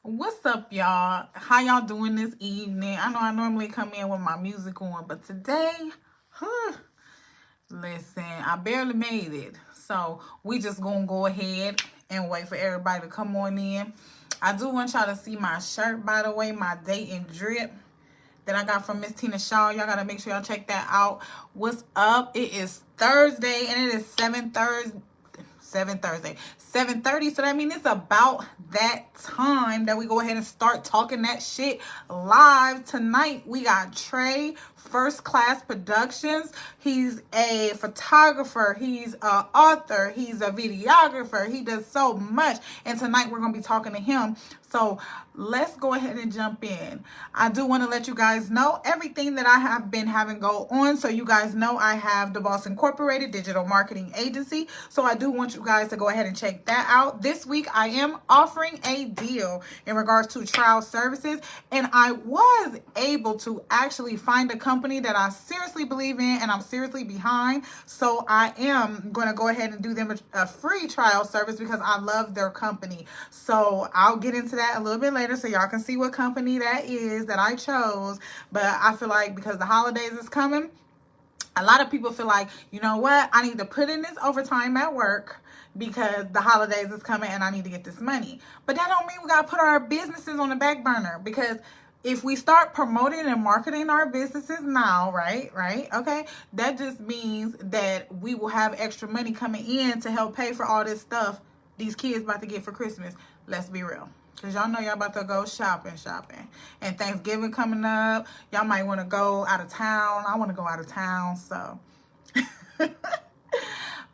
What's up, y'all? How y'all doing this evening? I know I normally come in with my music on, but today, listen, I barely made it. So we just gonna go ahead and wait for everybody to come on in. I do want y'all to see my shirt, by the way, my date and drip that I got from Miss Tina Shaw. Y'all gotta make sure y'all check that out. What's up? It is Thursday and it is 7:30. So that means it's about that time that we go ahead and start talking that shit live. Tonight we got Trey, First Class Productions. He's a photographer, he's an author, he's a videographer, he does so much, and tonight we're gonna be talking to him. So let's go ahead and jump in. I do want to let you guys know everything that I have been having go on. So you guys know I have the Boss Incorporated digital marketing agency. So I do want you guys to go ahead and check that out. This week I am offering a deal in regards to trial services, and I was able to actually find a company that I seriously believe in and I'm seriously behind. So I am going to go ahead and do them a free trial service because I love their company. So I'll get into that a little bit later so y'all can see what company that is that I chose. But I feel like because the holidays is coming, a lot of people feel like, you know what, I need to put in this overtime at work because the holidays is coming and I need to get this money. But that don't mean we got to put our businesses on the back burner, because if we start promoting and marketing our businesses now, right, okay, that just means that we will have extra money coming in to help pay for all this stuff these kids about to get for Christmas. Let's be real. Because y'all know y'all about to go shopping. And Thanksgiving coming up. Y'all might want to go out of town. I want to go out of town, so.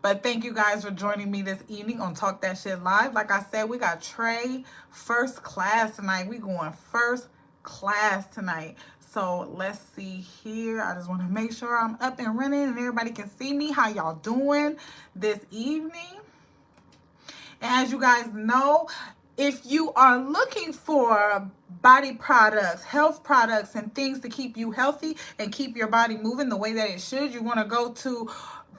But thank you guys for joining me this evening on Talk That Shit Live. Like I said, we got Trey First Class tonight. We going first class tonight. So let's see here. I just want to make sure I'm up and running and everybody can see me. How y'all doing this evening? And as you guys know, if you are looking for body products, health products, and things to keep you healthy and keep your body moving the way that it should, you want to go to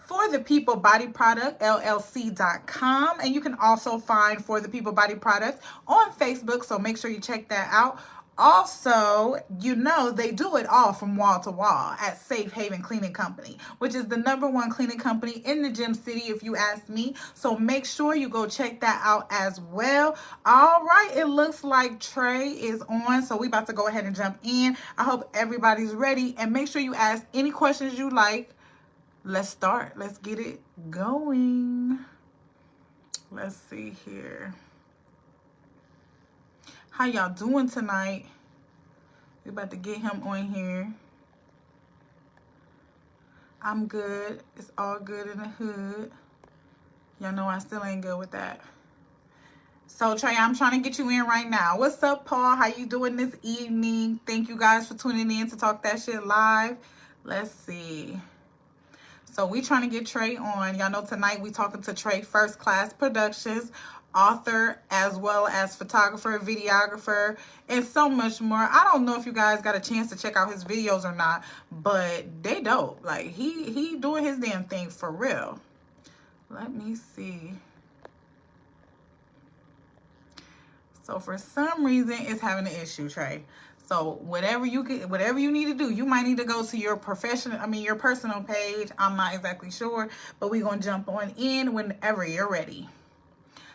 For the People Body Product, LLC.com. And you can also find For the People Body Products on Facebook, so make sure you check that out. Also, you know, they do it all from wall to wall at Safe Haven Cleaning Company, which is the #1 cleaning company in the Gym City, if you ask me. So make sure you go check that out as well. All right, it looks like Trey is on, so we about to go ahead and jump in. I hope everybody's ready, and make sure you ask any questions you like. Let's start. Let's get it going. Let's see here. How y'all doing tonight? We about to get him on here. I'm good. It's all good in the hood. Y'all know I still ain't good with that. So Trey, I'm trying to get you in right now. What's up, Paul? How you doing this evening? Thank you guys for tuning in to Talk That Shit Live. Let's see. So we trying to get Trey on. Y'all know tonight we talking to Trey, First Class Productions, author as well as photographer, videographer, and so much more. I don't know if you guys got a chance to check out his videos or not, but they dope. Like he doing his damn thing for real. Let me see. So for some reason it's having an issue, Trey. So whatever you need to do, you might need to go to your your personal page. I'm not exactly sure, but we're gonna jump on in whenever you're ready.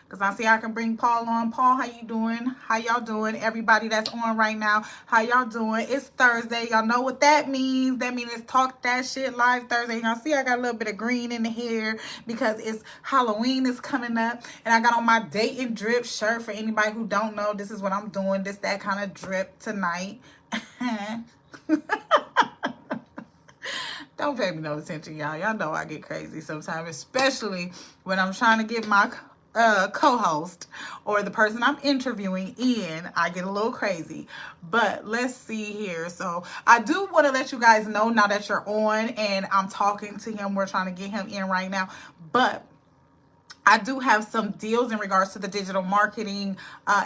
Because I see I can bring Paul on. Paul, how you doing? How y'all doing? Everybody that's on right now, how y'all doing? It's Thursday. Y'all know what that means. That means it's Talk That Shit Live Thursday. Y'all see I got a little bit of green in the hair because it's Halloween is coming up. And I got on my date and drip shirt. For anybody who don't know, this is what I'm doing. That kind of drip tonight. Don't pay me no attention, y'all. Y'all know I get crazy sometimes, especially when I'm trying to get my co-host or the person I'm interviewing in. I get a little crazy. But let's see here. So I do want to let you guys know now that you're on and I'm talking to him. We're trying to get him in right now. But I do have some deals in regards to the digital marketing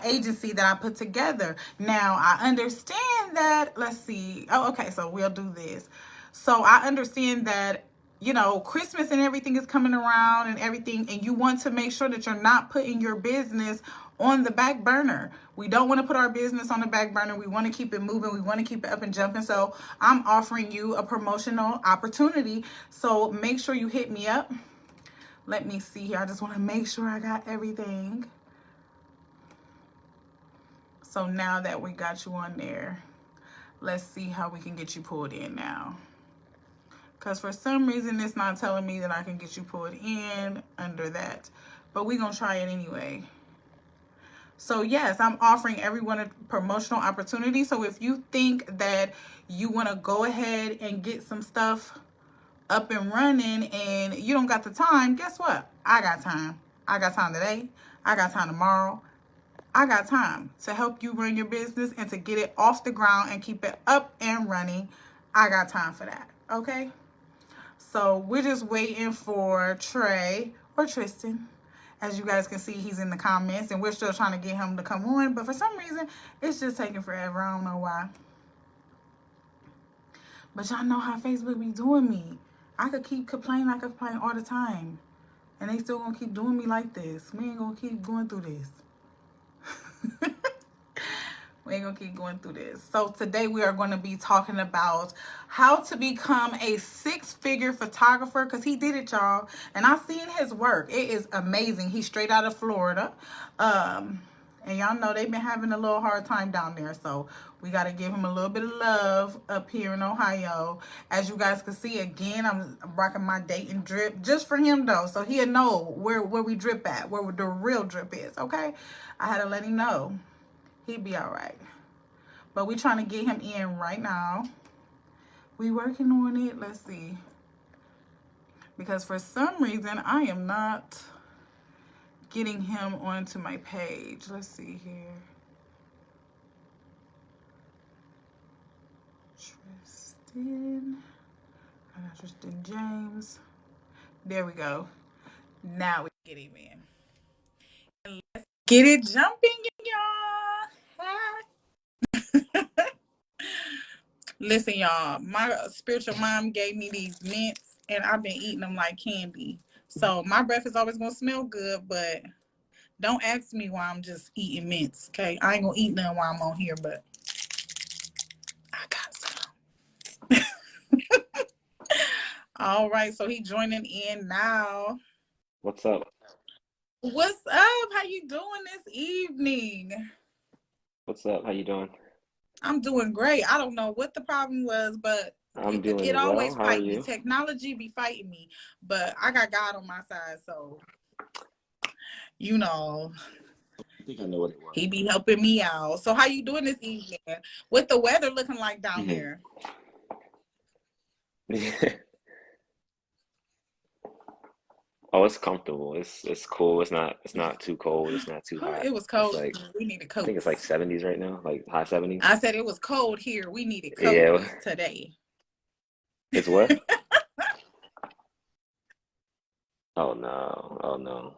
agency that I put together. Now, I understand that, let's see. Oh, okay, so we'll do this. So I understand that, you know, Christmas and everything is coming around and everything, and you want to make sure that you're not putting your business on the back burner. We don't want to put our business on the back burner. We want to keep it moving. We want to keep it up and jumping. So I'm offering you a promotional opportunity. So make sure you hit me up. Let me see here. I just want to make sure I got everything. So now that we got you on there, let's see how we can get you pulled in now. Because for some reason, it's not telling me that I can get you pulled in under that. But we're going to try it anyway. So yes, I'm offering everyone a promotional opportunity. So if you think that you want to go ahead and get some stuff up and running and you don't got the time, guess what? I got time. I got time today. I got time tomorrow. I got time to help you run your business and to get it off the ground and keep it up and running. I got time for that. Okay? So we're just waiting for Trey or Tristan. As you guys can see, he's in the comments, and we're still trying to get him to come on. But for some reason, it's just taking forever. I don't know why. But y'all know how Facebook be doing me. I could keep complaining. I could complain all the time. And they still gonna keep doing me like this. We ain't gonna keep going through this. We ain't gonna keep going through this. So today we are going to be talking about how to become a 6-figure photographer, because he did it, y'all. And I've seen his work. It is amazing. He's straight out of Florida. And y'all know they've been having a little hard time down there. So we got to give him a little bit of love up here in Ohio. As you guys can see, again, I'm rocking my Dayton drip just for him, though. So he'll know where we drip at, where the real drip is, okay? I had to let him know. He'd be all right. But we're trying to get him in right now. We working on it. Let's see. Because for some reason, I am not getting him onto my page. Let's see here. Tristan. I got Tristan James. There we go. Now we get him in. And let's get it jumping, y'all. Listen, y'all, my spiritual mom gave me these mints, and I've been eating them like candy. So my breath is always going to smell good, but don't ask me why I'm just eating mints, okay? I ain't going to eat none while I'm on here, but I got some. All right, so he joining in now. What's up? What's up? How you doing this evening? What's up? How you doing? I'm doing great. I don't know what the problem was, but I'm it doing always well. How are fight me. you? Technology be fighting me, but I got God on my side, so you know, I think I know what it was. he be helping me out. So how you doing this evening? What the weather looking like down there? Oh, it's comfortable. It's cool. It's not too cold. It's not too hot. It was It's cold. like We needed I think coats. it's like 70s right now, like high 70s. I said it was cold here. We needed coats Yeah. today. It's what? Oh no. Oh no.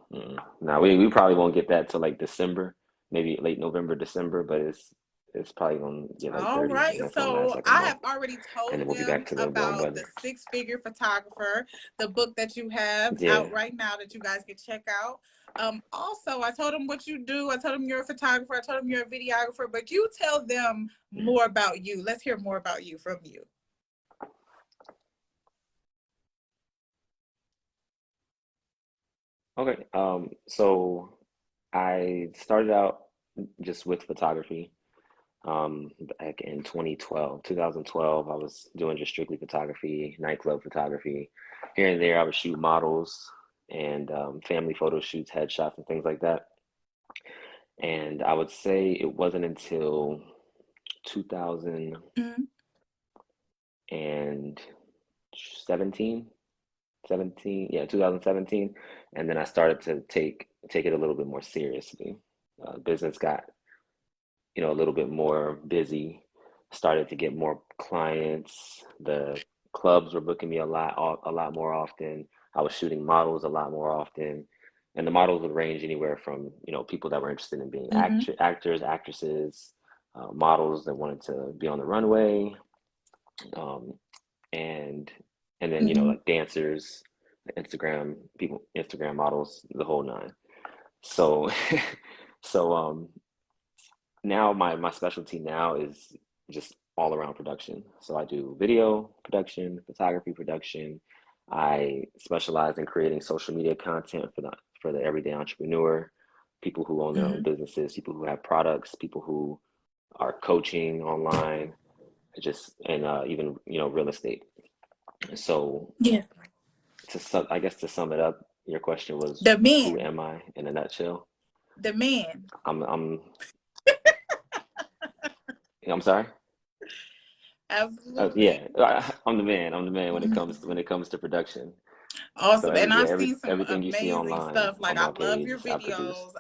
No, we probably won't get that till like December, maybe late November, December, but it's probably gonna get like All 30s, right. and that's gonna last So like a I month, have already and told then we'll be back them to the warm about the weather. 6-figure photographer, the book that you have Yeah. out right now that you guys can check out. Also, I told them what you do. I told them you're a photographer. I told them you're a videographer, but you tell them more about you. Let's hear more about you from you. Okay. So I started out just with photography. Back in 2012, I was doing just strictly photography, nightclub photography. Here and there, I would shoot models and family photo shoots, headshots, and things like that. And I would say it wasn't until 2017, Mm-hmm. 2017, and then I started to take it a little bit more seriously. Business got a little bit more busy, started to get more clients. The clubs were booking me a lot more often. I was shooting models a lot more often. And the models would range anywhere from, people that were interested in being Mm-hmm. actors, actresses, models that wanted to be on the runway, um, and and then, Mm-hmm. like dancers, Instagram people, Instagram models, the whole nine. So So now my specialty now is just all around production. So I do video production, photography production. I specialize in creating social media content for the everyday entrepreneur, people who own their own Hmm. businesses, people who have products, people who are coaching online, just and even real estate. So Yeah. I guess to sum it up, your question was, The who men, am I in a nutshell? the men. I'm I'm sorry. Absolutely. Yeah, I'm the man. I'm the man when it comes to production. So Awesome. And I've every seen some everything you see amazing online stuff. Like on I my love page, your I produce. videos.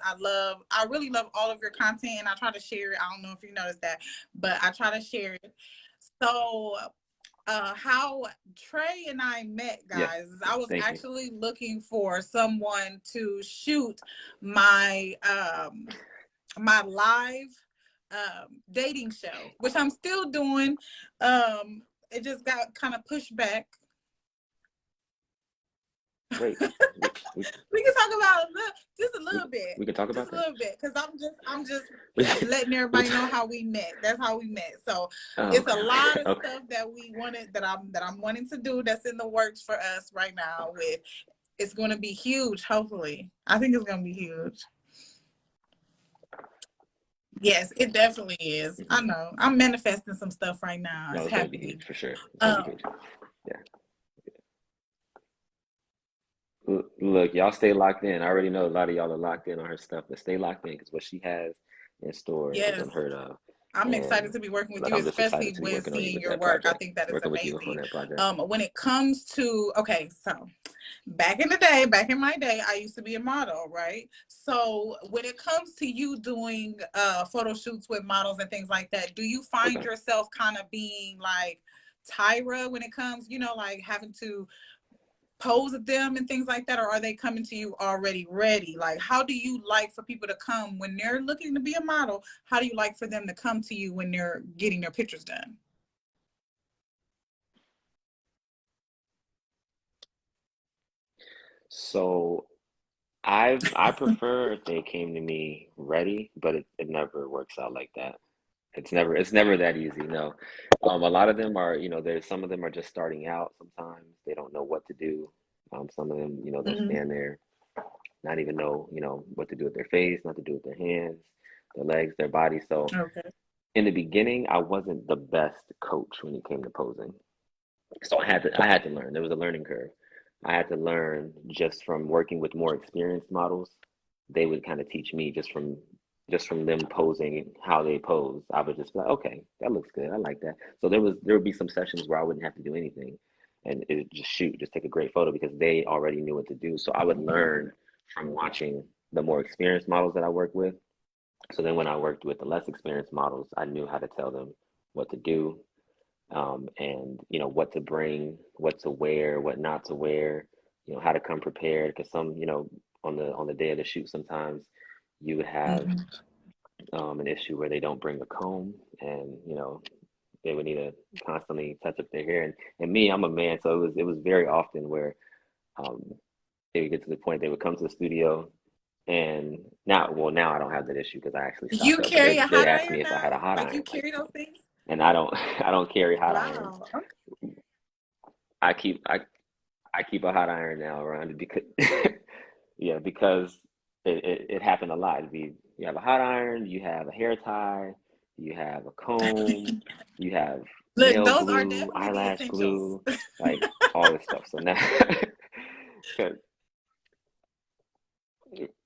I really love all of your content and I try to share it. I don't know if you noticed that, but I try to share it. So how Trey and I met, Yeah, guys, is I was thank you. actually looking for someone to shoot my my live dating show, which I'm still doing. It just got kind of pushed back. Great. We We can talk about just a we, little bit, we can talk just about a that. little bit, because I'm just We letting we everybody know can, how we met. That's how we met. So oh, it's a okay, lot okay, of okay. stuff that we wanted that I'm wanting to do that's in the works for us right now. With it's going to be huge. Hopefully, I think it's going to be huge. Yes, it definitely is. I Hmm. know. I'm manifesting some stuff right now. No, It's it's gonna be happening. huge for sure. It's gonna be Um, huge. Yeah. Look, y'all stay locked in. I already know a lot of y'all are locked in on her stuff, but stay locked in because what she has in store is yes, unheard of. I'm excited And to be working with look, you, I'm just especially excited to be when working on you seeing with your that work. I project, think that is working with you on amazing. that project. When it comes to, okay, so back in the day, back in my day, I used to be a model, right? So when it comes to you doing photo shoots with models and things like that, do you find Okay. yourself kind of being like Tyra when it comes, like having to pose at them and things like that, or are they coming to you already ready? Like, how do you like for people to come when they're looking to be a model? How do you like for them to come to you when they're getting their pictures done? So I prefer if they came to me ready, but it never works out like that. It's never that easy. No, a lot of them are there's some of them are just starting out. Sometimes they don't know what to do. Some of them they'll Mm-hmm. stand there, not even know what to do with their face, not to do with their hands, their legs, their body. So Okay. in the beginning, I wasn't the best coach when it came to posing. So I had to learn. There was a learning curve. I had to learn just from working with more experienced models. They would kind of teach me just from them posing how they pose. I would just be like, okay, that looks good. I like that. So there would be some sessions where I wouldn't have to do anything, and it would just take a great photo because they already knew what to do. So I would learn from watching the more experienced models that I work with. So then when I worked with the less experienced models, I knew how to tell them what to do, and what to bring, what to wear, what not to wear, how to come prepared. Because on the day of the shoot, sometimes you would have Mm-hmm. an issue where they don't bring a comb, and they would need to constantly touch up their hair. And me, I'm a man, so it was very often where um, they would get to the point they would come to the studio. And now I don't have that issue because I actually You stock up. But carry a they'd hot ask me iron if I had a now? hot Like you iron, carry those things? and I don't I don't carry hot irons. Wow. Okay. I keep I keep a hot iron now around it because yeah, because it happened a lot. You have a hot iron, you have a hair tie, you have a comb, you have Look, nail those are glue, definitely the eyelash essentials. glue, like all this stuff. So now, 'cause-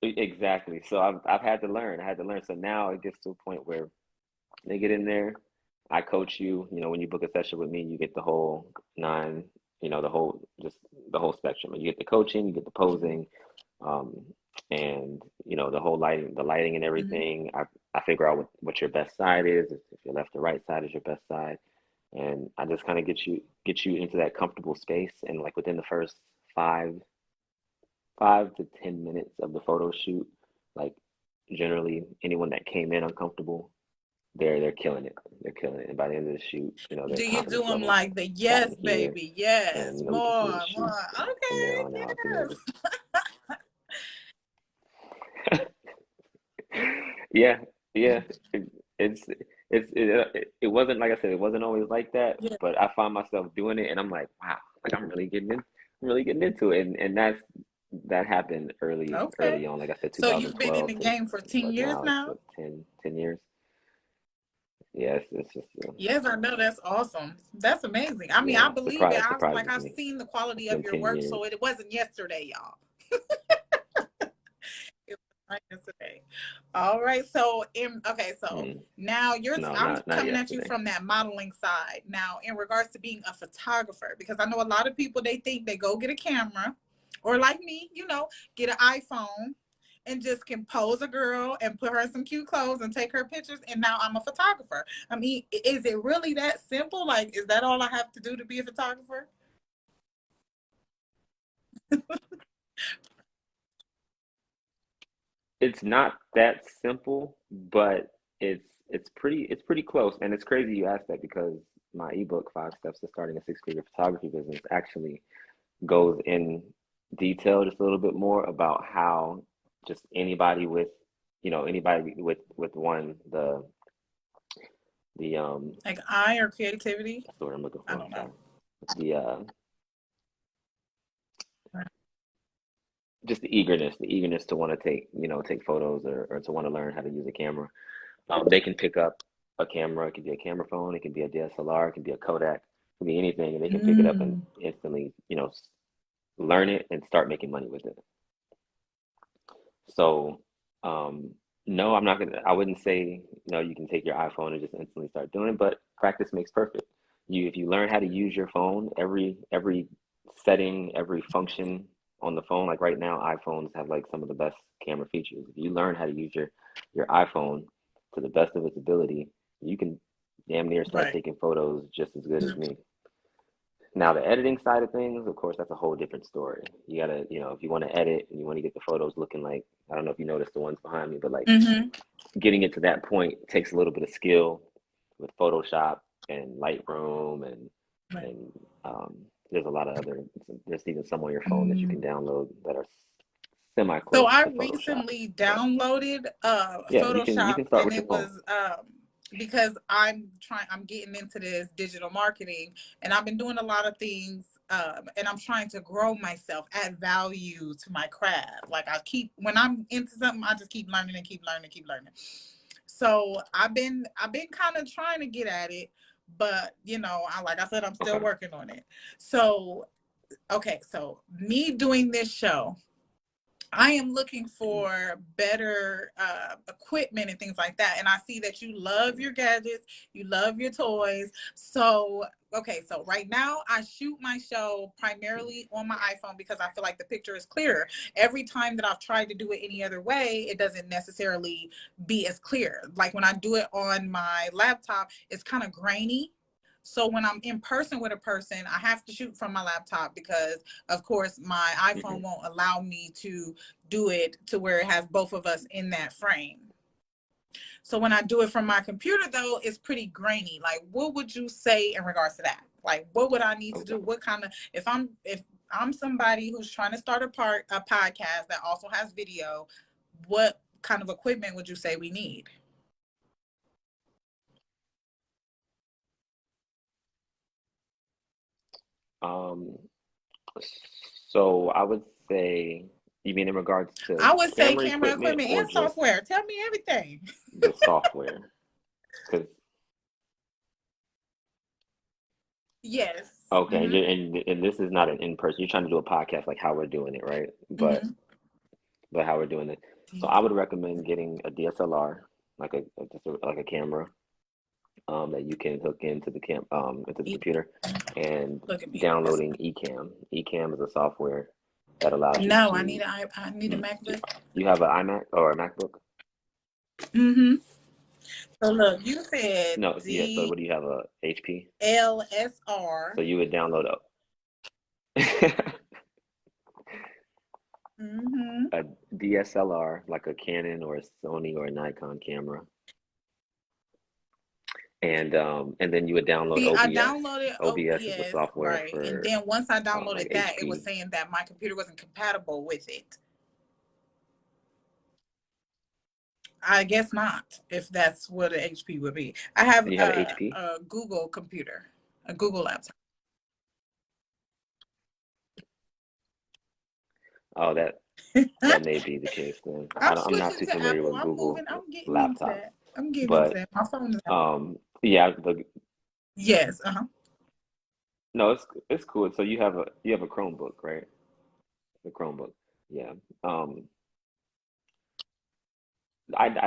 exactly. So I've had to learn. I had to learn. So now it gets to a point where they get in there. I coach you. When you book a session with me, you get the whole nine. The whole spectrum. You get the coaching, you get the posing, um, and the whole lighting, and Mhm. everything. I figure out what your best side is. If your left or right side is your best side, and I just kind of get you into that comfortable space. And like within the first five 5 to 10 minutes of the photo shoot, like generally anyone that came in uncomfortable, they're killing it. They're killing it. And by the end of the shoot, their Do you do confidence them levels like the gotten yes, here, baby, and yes, we continue more, to shoot more? from there Okay, on out. yes. Just Yeah, yeah. It, it's it wasn't like I said, it wasn't always like that, Yeah. but I find myself doing it, and I'm like, wow, like I'm really getting into it, and that happened Okay. early on. Like I said, So you've been in 2012 the to game for 10 what years now? It's now? what 10 years. Yeah, it's just Yes, I know. That's awesome. That's amazing. I mean, yeah, I believe it. I've like surprises I've me. seen the quality It's of been your 10 work, years. so it wasn't yesterday, y'all. It was not yesterday. All right. So so Mm, now no, I'm not coming at you yesterday. from that modeling side. Now, in regards to being a photographer, because I know a lot of people they think they go get a camera, or like me, get an iPhone and just can pose a girl and put her in some cute clothes and take her pictures, and now I'm a photographer. I mean, is it really that simple? Like, is that all I have to do to be a photographer? It's not that simple, but it's pretty close. And it's crazy you asked that because my ebook, Five Steps to Starting a Six-Figure Photography Business, actually goes in detail just a little bit more about how just anybody with, anybody with one, the Like eye or creativity? that's the word I'm looking I for, I'm don't know. sorry. The just the eagerness to want to take photos or to want to learn how to use a camera. They can pick up a camera. It could be a camera phone. It can be a DSLR. It can be a Kodak. It can be anything, and they can pick it up and Mm. instantly, learn it and start making money with it. So, no, I'm not gonna. I wouldn't say you can take your iPhone and just instantly start doing it, but practice makes perfect. If you learn how to use your phone, every setting, every function on the phone, like right now, iPhones have like some of the best camera features. If you learn how to use your iPhone to the best of its ability, you can damn near start Right. taking photos just as good as me. Now, the editing side of things, of course, that's a whole different story. You gotta, if you want to edit and you want to get the photos looking like, I don't know if you noticed the ones behind me, but like Mm-hmm. getting it to that point takes a little bit of skill with Photoshop and Lightroom Right. and um, there's a lot of other, there's even some on your phone that you Mm. can download that are semi So close I to Photoshop. recently But downloaded yeah, you Photoshop, can start and with your it phone. was because I'm getting into this digital marketing, and I've been doing a lot of things, and I'm trying to grow myself, add value to my craft. Like when I'm into something, I just keep learning and keep learning and keep learning. So I've been kind of trying to get at it, but like I said, I'm still Okay. working on it. So okay, so me doing this show, I am looking Mhm. for better equipment and things like that. And I see that you love your gadgets, you love your toys. So, okay, so right now I shoot my show primarily on my iPhone because I feel like the picture is clearer. Every time that I've tried to do it any other way, it doesn't necessarily be as clear. Like when I do it on my laptop, it's kind of grainy. So when I'm in person with a person, I have to shoot from my laptop because, of course, my iPhone Mhm. won't allow me to do it to where it has both of us in that frame. So when I do it from my computer, though, it's pretty grainy. Like, what would you say in regards to that? Like, what would I need to do? Okay. What kind of if I'm somebody who's trying to start a podcast that also has video, what kind of equipment would you say we need? Um, so I would say, you mean in regards to I would say camera camera equipment equipment or and just software. Tell me everything. the software? Because Yes. okay, Mm-hmm. and this is not an in person. You're trying to do a podcast like how we're doing it, right? Mm-hmm. But how we're doing it. So I would recommend getting a DSLR, like like a camera, that you can hook into the computer, and Look at me. downloading Ecamm. Ecamm is a software that allows you No, to. I need a You, MacBook. you have an iMac or a MacBook? Mm-hmm. So look, you said No, yeah. So what do you have, a HP? So DLSR. you would download a Mm-hmm. a DSLR, like a Canon or a Sony or a Nikon camera, and then you would download See, I OBS. downloaded OBS is the OBS, software right? And for then once I like downloaded that, it was HP. saying that my computer wasn't compatible with it. I guess not, if that's what an HP would be. I have And you have an HP? a Google computer, a Google laptop. Oh, that may be the case then. I'm I'm not switching too to familiar Apple. with I'm moving. Google I'm getting into laptops, that. I'm getting into but that. My phone is Apple. yeah, Yes. no, it's cool. So you have a Chromebook, right? The Chromebook. Yeah. Um,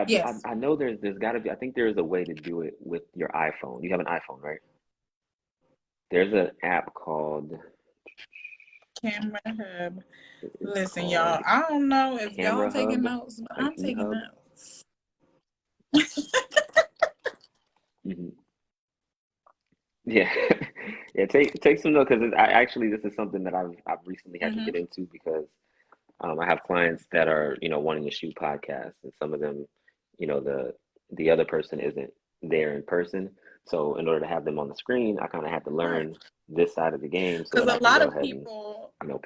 Yes. I know there's got to be. I think there is a way to do it with your iPhone. You have an iPhone, right? There's an app called Camera Hub. it's Listen, y'all. called I don't know if y'all Camera taking Hub, notes, but like I'm taking eHub. notes. Hmm. Yeah, yeah. Take some note because I actually this is something that I've recently had to Mm-hmm. get into because I have clients that are wanting to shoot podcasts, and some of them, the other person isn't there in person. So in order to have them on the screen, I kind of had to Right. learn this side of the game so Because that I can go ahead and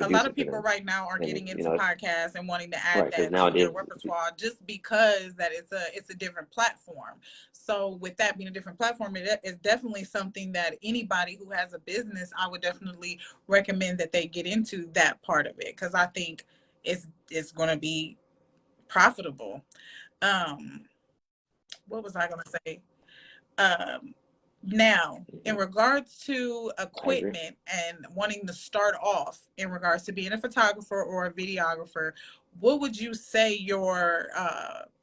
a produce lot of it for people them. right now are And getting into it's podcasts and wanting to add right because that to their nowadays, repertoire just because that it's a different platform. So with that being a different platform, it is definitely something that anybody who has a business, I would definitely recommend that they get into that part of it because I think it's going to be profitable. Um, what was I going to say? Um, Now, in mhm, regards to I agree. equipment and wanting to start off in regards to being a photographer or a videographer, what would you say your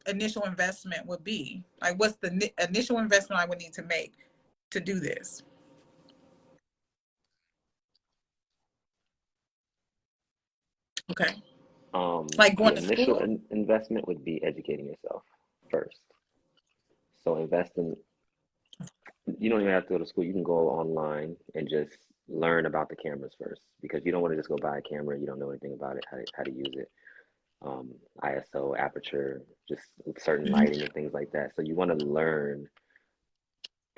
initial investment would be? Like, what's the initial investment I would need to make to do this? Okay. Like The going to initial school? investment would be educating yourself first. So invest in you don't even have to go to school. You can go online and just learn about the cameras first because you don't want to just go buy a camera. You don't know anything about it, how to use it, ISO, aperture, just certain Mhm. lighting and things like that. So you want to learn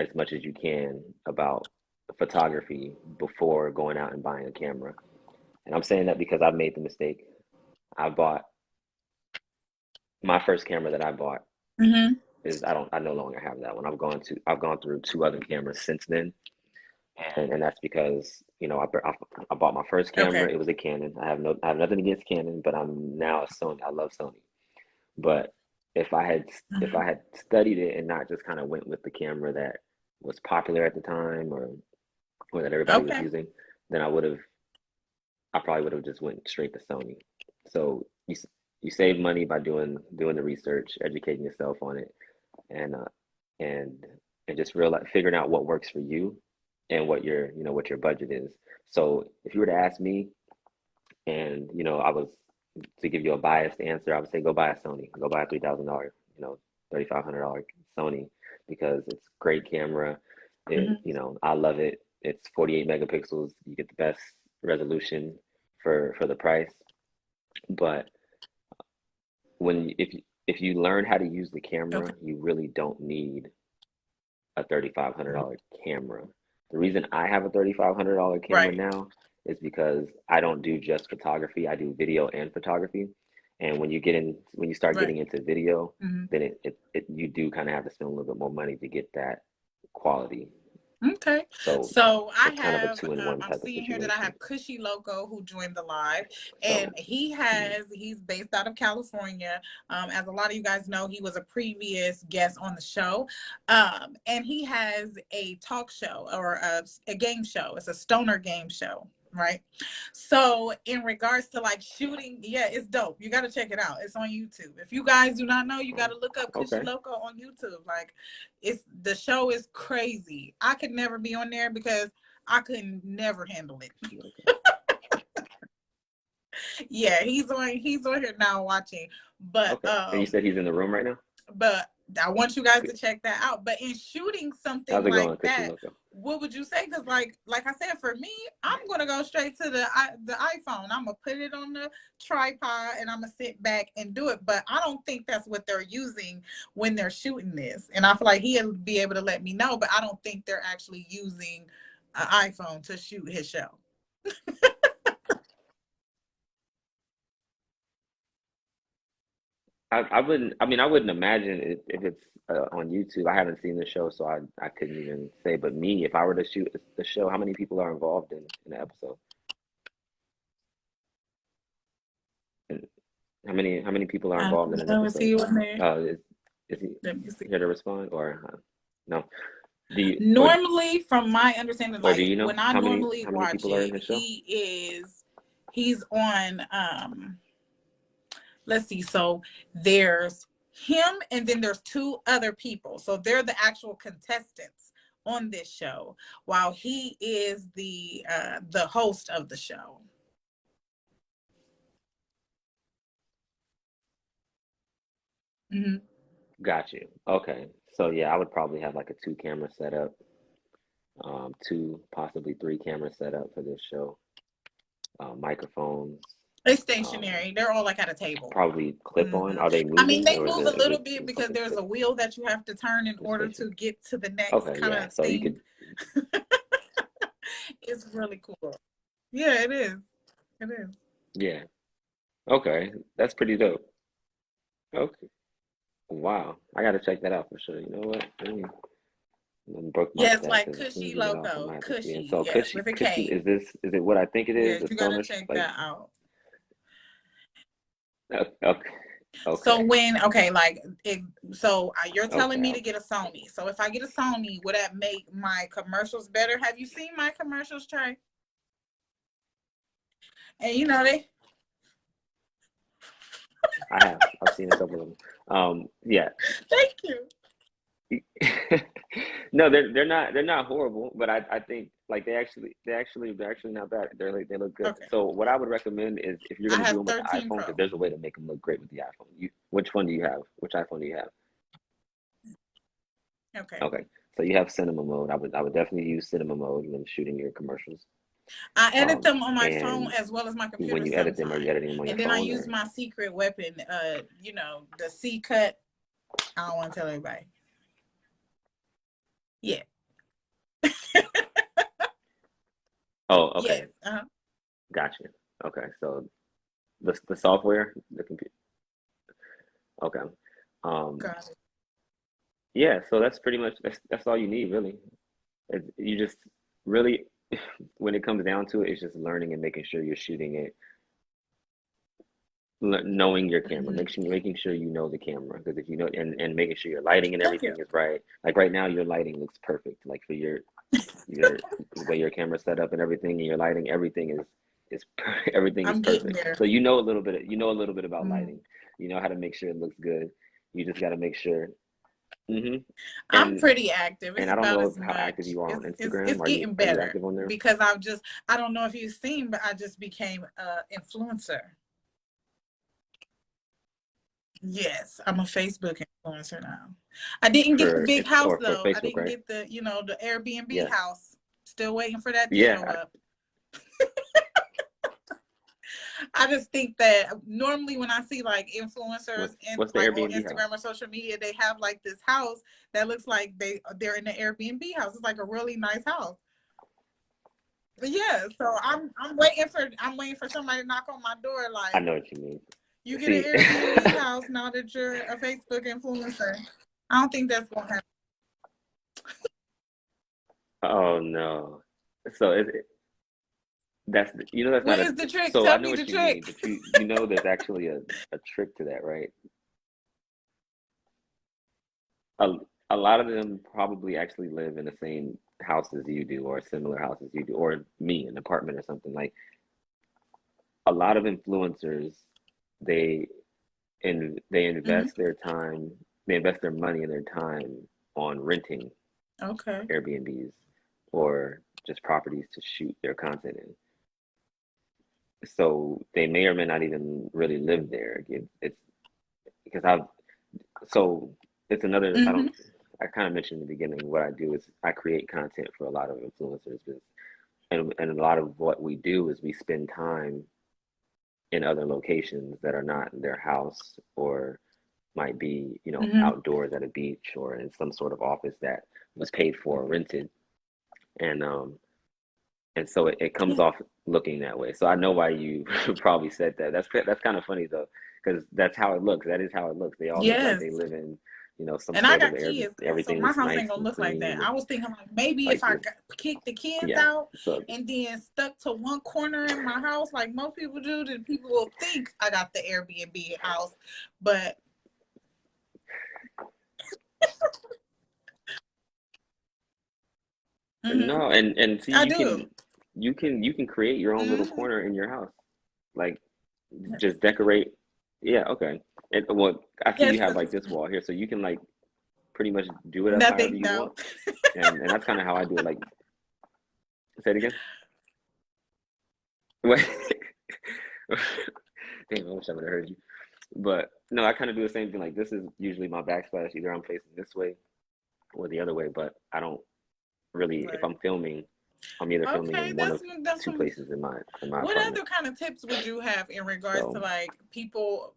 as much as you can about photography before going out and buying a camera. And I'm saying that because I've made the mistake. I bought my first camera that I bought Mhm. is I no longer have that one. I've gone through two other cameras since then, and that's because I bought my first Okay. camera. It was a Canon. I have nothing against Canon, but I'm now a Sony. I love Sony. But if I had if Mhm. I had studied it and not just kind of went with the camera that was popular at the time or that everybody was Okay. using, then I probably would have just went straight to Sony. So you save money by doing the research, educating yourself on it, and and just realize figuring out what works for you and what your budget is. So if you were to ask me, and I was to give you a biased answer, I would say go buy a Sony, go buy a $3,000, $3,500 Sony because it's great camera. Mhm. I love it. It's 48 megapixels. You get the best resolution for the price. But if you learn how to use the Okay. camera, you really don't need a $3,500 camera. The reason I have a $3,500 camera Right. now is because I don't do just photography. I do video and photography. And when you start Right. getting into video, Mhm. then you do kind of have to spend a little bit more money to get that quality. Okay. So So I it's kind of a have, two in one I'm type of seeing here that I situation. have Cushy Loco who joined the live, and So mm, he's based out of California. As a lot of you guys know, he was a previous guest on the show. And he has a talk show or a game show. It's a stoner game show. Right. So in regards to like shooting, yeah, it's dope. You got to check it out. It's on YouTube. If you guys do not know, you got oh, to look up Cushy okay. Loco on YouTube. Like, it's the show is crazy. I could never be on there because I could never handle it. Yeah, he's on here now watching. But Okay. And you said he's in the room right now? but I want you guys to check that out. But in shooting something How's it like going, Cushy that, Loco? what would you say? Because like I said, for me, I'm gonna go straight to the iPhone. I'm gonna put it on the tripod and I'm gonna sit back and do it. But I don't think that's what they're using when they're shooting this. And I feel like he'll be able to let me know. But I don't think they're actually using an iPhone to shoot his show. I wouldn't. I mean, I wouldn't imagine it if it's on YouTube. I haven't seen the show, so I couldn't even say. But me, if I were to shoot the show, how many people are involved in the episode? And how many people are I involved in don't an know. Is episode? he on there? Is he Let me see. here to respond or no? Do you Normally, from my understanding, or do like you know when I normally how many watch people are in it, his show? he's on let's see, so there's him and then there's two other people. So they're the actual contestants on this show, while he is the host of the show. Mm-hmm. Got you. Okay. So yeah, I would probably have like a two camera setup, two, possibly three camera setup for this show. Microphones, It's um, stationary. They're all like at a table. probably clip on. Hmm. Are they I mean, moving they or move a is little it bit because something there's a wheel that you have to turn in just order basic? to get to the next Okay, kind yeah. of So you thing. could, It's really cool. Yeah, it is. It is. yeah. Okay, that's pretty dope. Okay. Wow, I gotta check that out for sure. You know what? Bookmark Yes, that like because as soon as Cushy we get off, I might Loco. have to see it. Cushy, So yes, Cushy, with a Cushy, K. is it what I think it is? Yes, The you gotta skirmish, check like, that out. okay, So okay, when okay, like if so, you're telling okay, me to okay. get a Sony. So if I get a Sony, would that make my commercials better? Have you seen my commercials, Trey? And you know they. I have. I've seen a couple of them. Yeah. Thank you. No, they're not horrible, but I think like they're actually not bad. They look good. Okay, So what I would recommend is if you're I gonna do have them with the 13 iPhone, because Pro. there's a way to make them look great with the iPhone. Which one do you have? Which iPhone do you have? Okay, Okay, so you have cinema mode. I would definitely use cinema mode when shooting your commercials. I edit them on my phone And as well as my when computer you edit them, are you sometimes, editing them on your and then I phone use or? my secret weapon. The C cut. I don't want to tell everybody. Yeah. Oh, okay, Yes. Uh-huh. gotcha. Okay, so the software, the computer. Okay. Um, Got it. yeah, so that's pretty much that's all you need really. You just really, when it comes down to it, it's just learning and making sure you're shooting it, knowing your camera, Mhm. making sure you know the camera, because if you know, and making sure your lighting and Thank you. everything is right. Like right now, your lighting looks perfect. Like for your the way your camera's set up and everything, and your lighting, everything is everything is I'm getting perfect. there. So you know a little bit about Mm. lighting. You know how to make sure it looks good. You just got to make sure. Hmm. I'm And pretty active. and It's I don't about know as how active much. you are on It's Instagram. Are you getting are you better active on there? because I don't know if you've seen, but I just became a influencer. Yes, I'm a Facebook influencer now. I didn't get the For big it's house or for though. I Facebook, didn't right? get the Airbnb Yeah, house. Still waiting for that to yeah. show up. I just think that normally when I see like influencers in What's the like on Airbnb house? Instagram or social media, they have like this house that looks like they're in the Airbnb house. It's like a really nice house. But yeah, so I'm waiting for somebody to knock on my door I like know what you mean. you get an See, Airbnb house now that you're a Facebook influencer. I don't think that's gonna happen. oh no. So that's What not a. is the trick? So I Tell know me the what you trick. mean, but you know there's actually a trick to that, right? A a lot of them probably actually live in the same house as you do, or a similar house as you do, or me, an apartment or something. Like a lot of influencers, they they Hmm. invest their time, they invest their money and their time on renting Okay. Airbnbs or just properties to shoot their content in. So they may or may not even really live there. It's because so it's another, I Hmm. don't, I kind of mentioned in the beginning, what I do is I create content for a lot of influencers. And a lot of what we do is we spend time in other locations that are not their house, or might be, Hmm. outdoors at a beach or in some sort of office that was paid for or rented. And so it comes Yeah. off looking that way. So I know why you probably said that. That's kind of funny though, because that's how it looks. That is how it looks. They all look like Yes. they live in, some And I sort of got air. kids, so Everything my looks house nice ain't gonna and look like that. clean I and was thinking like maybe if like I this. kick the kids Yeah. out So and then stuck to one corner in my house like most people do, then people will think I got the Airbnb house. But no, and see, I do. you can create your own little Hmm. corner in your house. Like, just decorate. Yeah, okay. And well, I see Yes, you have because like this wall here, so you can like pretty much do it up however nothing. you No. want. And that's kind of how I do it. Like, say it again. Wait. Damn, I wish I would have heard you. But no, I kind of do the same thing. Like, this is usually my backsplash. Either I'm facing this way or the other way, but I don't really, if Right. I'm filming, I'm either filming Okay, in one that's of that's two some. places in my What apartment. other kind of tips would you have in regards to So like people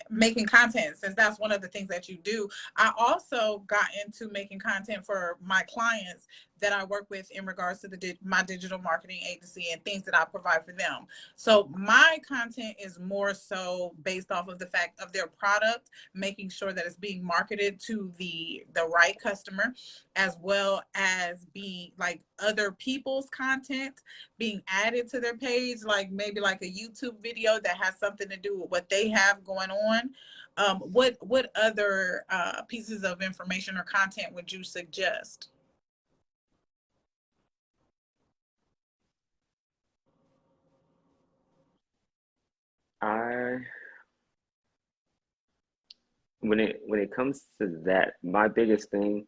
making content, since that's one of the things that you do? I also got into making content for my clients that I work with in regards to my digital marketing agency and things that I provide for them. So my content is more so based off of the fact of their product, making sure that it's being marketed to the right customer, as well as being like other people's content being added to their page, like maybe like a YouTube video that has something to do with what they have going on. What other pieces of information or content would you suggest? I when it comes to that, my biggest thing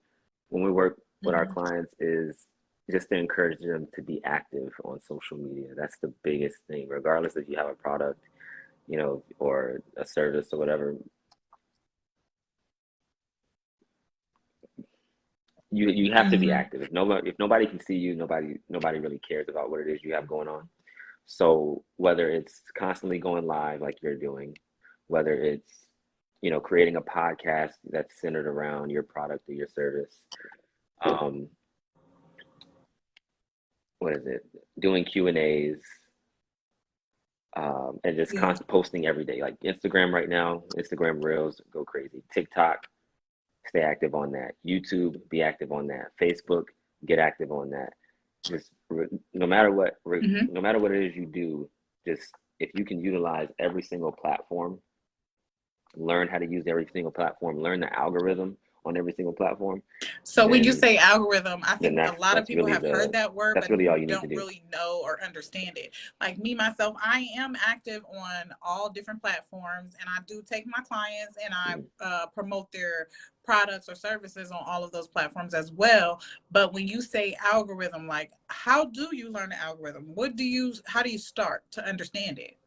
when we work with our Mm-hmm. clients is just to encourage them to be active on social media. That's the biggest thing, regardless if you have a product, or a service or whatever. You have to be Mm-hmm. active. If nobody can see you, nobody really cares about what it is you have going on. So whether it's constantly going live like you're doing, whether it's creating a podcast that's centered around your product or your service, um, what is it? Doing Q&As, and just Yeah. constant posting every day. Like Instagram right now, Instagram Reels go crazy. TikTok, stay active on that. YouTube, be active on that. Facebook, get active on that. Just no matter what, Mm-hmm. no matter what it is you do, just if you can utilize every single platform, learn how to use every single platform, learn the algorithm on every single platform, So when you then say algorithm, I then think a that's lot of that's people really have heard the that word, that's but really all you need to don't do. really know or understand it. Like me, myself, I am active on all different platforms and I do take my clients and I Mhm. promote their products or services on all of those platforms as well. But when you say algorithm, like how do you learn the algorithm? How do you start to understand it?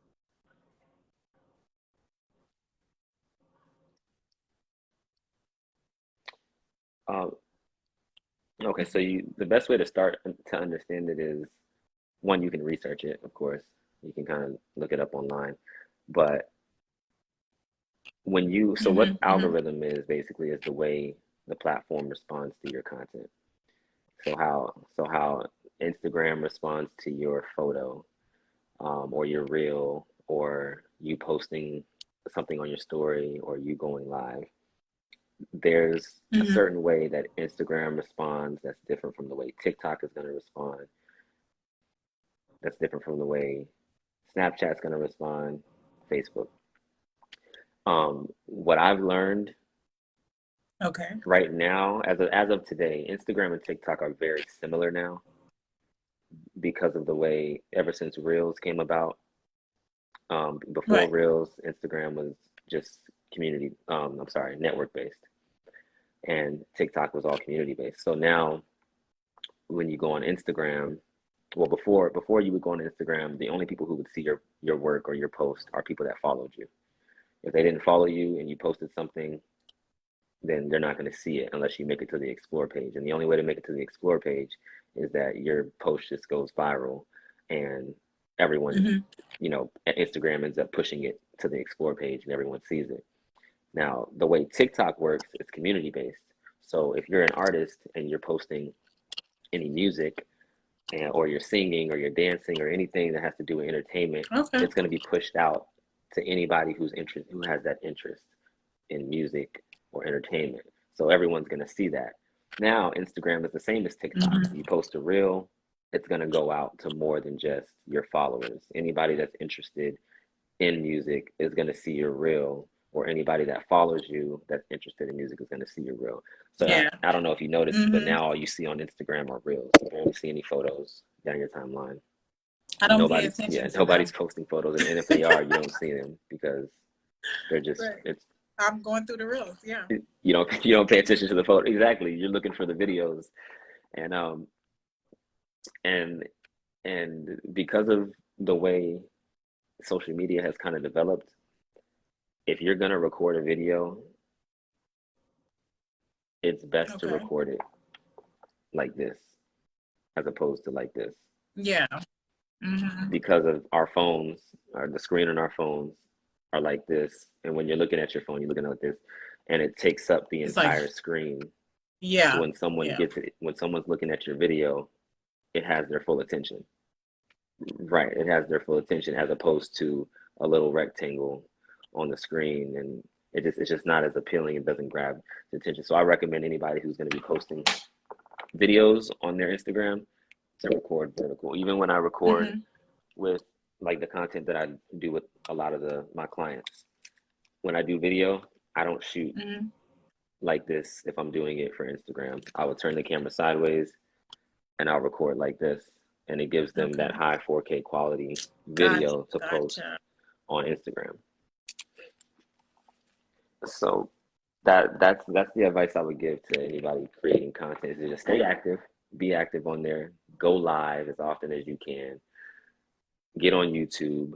Uh, okay, so the best way to start to understand it is, one, you can research it, of course. You can kind of look it up online. But so what Mm-hmm, mm-hmm. algorithm is basically is the way the platform responds to your content. So how Instagram responds to your photo, or your reel, or you posting something on your story, or you going live. There's a Mm-hmm. certain way that Instagram responds that's different from the way TikTok is going to respond. That's different from the way Snapchat's going to respond, Facebook. What I've learned Okay. right now, as of today, Instagram and TikTok are very similar now because of the way ever since Reels came about. Before Right. Reels, Instagram was just community. I'm sorry, network based, and TikTok was all community based. So now, when you go on Instagram, well, before you would go on Instagram, the only people who would see your work or your post are people that followed you. If they didn't follow you and you posted something, then they're not going to see it unless you make it to the explore page. And the only way to make it to the explore page is that your post just goes viral and everyone, Mm-hmm. Instagram ends up pushing it to the explore page and everyone sees it. Now, the way TikTok works, it's community based. So if you're an artist and you're posting any music, or you're singing or you're dancing or anything that has to do with entertainment, Okay. it's going to be pushed out to anybody who has that interest in music or entertainment. So everyone's going to see that. Now, Instagram is the same as TikTok. Mm-hmm. You post a reel, it's going to go out to more than just your followers. Anybody that's interested in music is going to see your reel, or anybody that follows you that's interested in music is going to see your reel. So Yeah. I don't know if you noticed, but Mm-hmm. now all you see on Instagram are reels. You don't see any photos down your timeline. I don't pay attention to Nobody's them. posting photos, and if they are, you don't see them because they're just Right. it's I'm going through the reels. Yeah. you don't pay attention to the photo. Exactly. You're looking for the videos. And and because of the way social media has kind of developed, if you're gonna record a video, it's best to record it like this as opposed to like this. Yeah. Mm-hmm. Because of our phones, or the screen on our phones are like this, and when you're looking at your phone, you're looking at this, and it takes up the entire screen. Yeah. So when someone gets it, when someone's looking at your video, it has their full attention. Right, it has their full attention as opposed to a little rectangle on the screen, and it's just not as appealing. It doesn't grab the attention. So I recommend anybody who's going to be posting videos on their Instagram to record vertical. Even when I record with like the content that I do with a lot of my clients, when I do video, I don't shoot like this. If I'm doing it for Instagram, I will turn the camera sideways and I'll record like this, and it gives them that high 4K quality video to post on Instagram. So that's the advice I would give to anybody creating content, is to just stay active, be active on there, go live as often as you can, get on YouTube,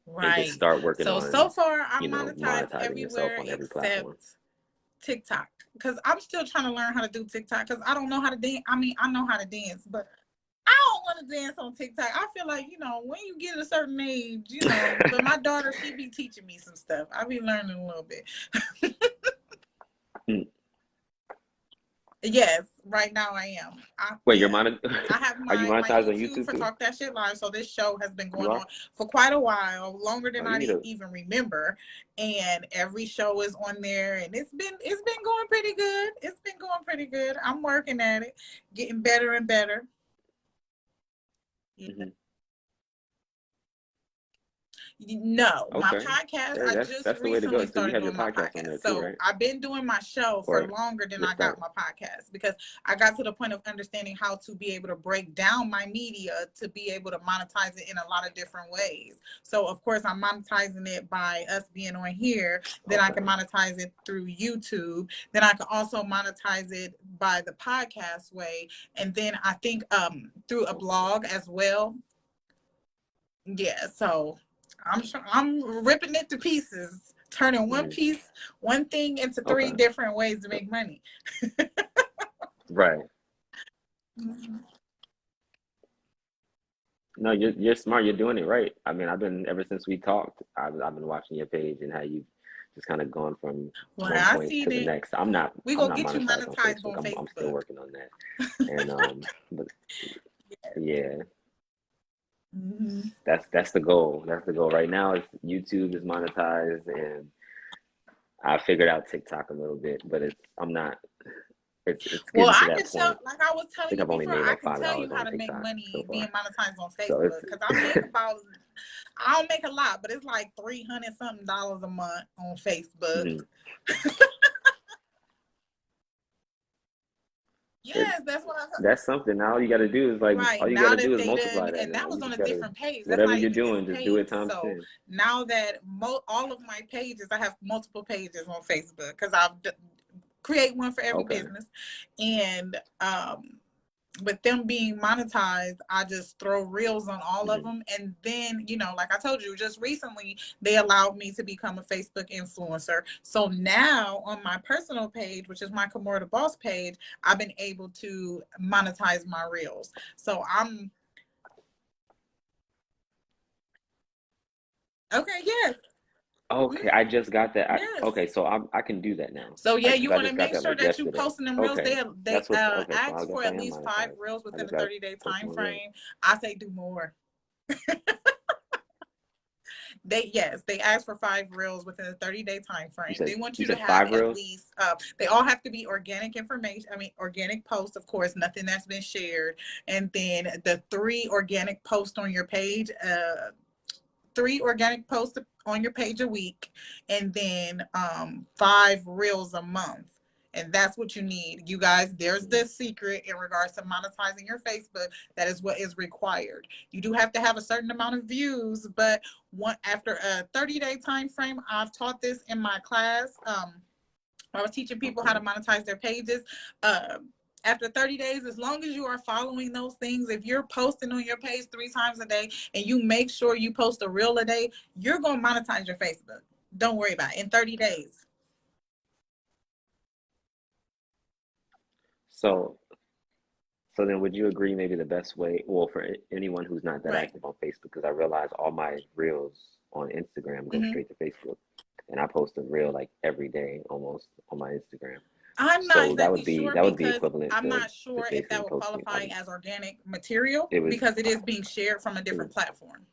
and just start working on. So far, I'm monetizing everywhere on every except platform. TikTok, because I'm still trying to learn how to do TikTok, because I don't know how to dance. I mean, I know how to dance, but I don't want to dance on TikTok. I feel like, when you get a certain age, but my daughter, she be teaching me some stuff. I be learning a little bit. Yes, right now I am. Wait, you're I have are you monetized on YouTube for too? Talk That Shit Live. So this show has been going on for quite a while, longer than I even remember. And every show is on there, and it's been going pretty good. It's been going pretty good. I'm working at it, getting better and better. Yeah. No, my podcast, I just recently started doing my podcast. So I've been doing my show for longer than I got my podcast, because I got to the point of understanding how to be able to break down my media to be able to monetize it in a lot of different ways. So of course I'm monetizing it by us being on here. Then I can monetize it through YouTube. Then I can also monetize it by the podcast way. And then I think through a blog as well. Yeah, so I'm ripping it to pieces, turning one thing into three different ways to make money. Right. No, you're smart. You're doing it right. I mean, ever since we talked, I've been watching your page and how you've just kind of gone from one point to the next. I'm not monetized on Facebook. I'm still working on that. And but yeah. That's the goal. That's the goal right now. Is YouTube is monetized, and I figured out TikTok a little bit, but I'm not. It's getting to that point. Like I was telling you before, I can tell you how to make money being monetized on Facebook, because I don't make a lot, but it's like $300 something a month on Facebook. Yes, that's what that's something. Now all you got to do is all you got to do is multiply that. And that was on a different page. Whatever you're doing, just do it times 10. Now that all of my pages, I have multiple pages on Facebook, because I've create one for every business, and with them being monetized, I just throw reels on all of them. And then, like I told you, just recently, they allowed me to become a Facebook influencer. So now on my personal page, which is my Kimora the Boss page, I've been able to monetize my reels. So I'm... Okay, yes. Okay, I just got that. Okay, so I can do that now. So yeah, you want to make sure that you posting them reels. They ask for at least 5 reels within a 30-day time frame. I say do more. They ask for 5 reels within a 30-day time frame. They want You you to said have 5 at reels? least they all have to be organic information. I mean, organic posts, of course, nothing that's been shared. And then the 3 organic posts on your page, 3 organic posts on your page a week, and then 5 reels a month. And that's what you need. You guys, there's the secret in regards to monetizing your Facebook. That is what is required. You do have to have a certain amount of views, but after a 30-day time frame, I've taught this in my class. I was teaching people how to monetize their pages. After 30 days, as long as you are following those things, if you're posting on your page 3 times a day and you make sure you post a reel a day, you're going to monetize your Facebook. Don't worry about it. In 30 days. So then would you agree maybe the best way, well, for anyone who's not that active on Facebook, because I realize all my reels on Instagram go straight to Facebook, and I post a reel like every day almost on my Instagram. I'm not exactly sure that would be because equivalent I'm to not sure if that basically would posting qualify as organic material because it is being shared from a different platform.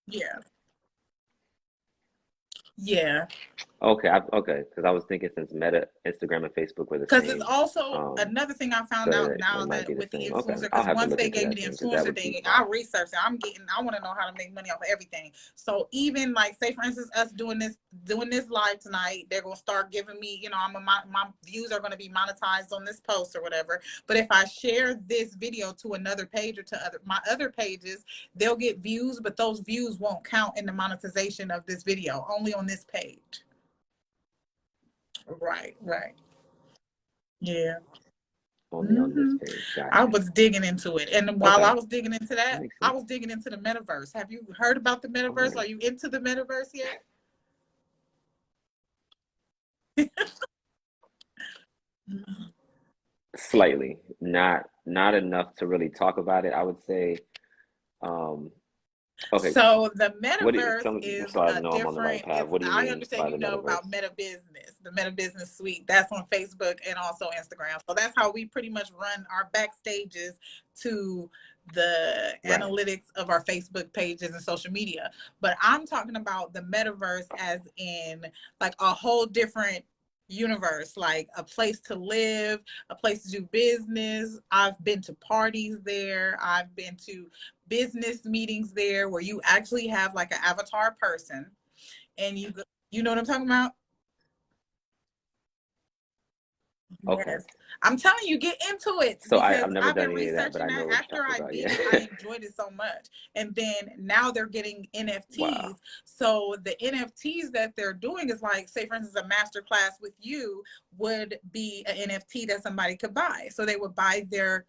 Yeah. Yeah. Okay, because I was thinking since Meta, Instagram, and Facebook were the same. Because it's also another thing I found out now that with the influencer, because once they gave me the influencer thing, I researched it. I want to know how to make money off of everything. So even like, say for instance, us doing this live tonight, they're gonna start giving me, my views are gonna be monetized on this post or whatever. But if I share this video to another page or to my other pages, they'll get views, but those views won't count in the monetization of this video, only on this page. Right. Yeah. Only on this page. Gotcha. I was digging into it. And while I was digging into that, I was digging into the metaverse. Have you heard about the metaverse? Are you into the metaverse yet? Slightly. Not enough to really talk about it, I would say. Okay. So the metaverse is so I a know I'm on the right different. path. What do you I mean understand by you the know metaverse? about Meta Business, the Meta Business Suite. That's on Facebook and also Instagram. So that's how we pretty much run our backstages to the analytics of our Facebook pages and social media. But I'm talking about the metaverse as in like a whole different universe, like a place to live, a place to do business. I've been to parties there. I've been to business meetings there where you actually have like an avatar person and you know what I'm talking about? Okay. Yes. I'm telling you, get into it So because I've never I've been done any of that, but researching I know that. what After you're I talking did about. it, I enjoyed it so much. And then now they're getting NFTs. Wow. So the NFTs that they're doing is like, say for instance, a master class with you would be an NFT that somebody could buy. So they would buy the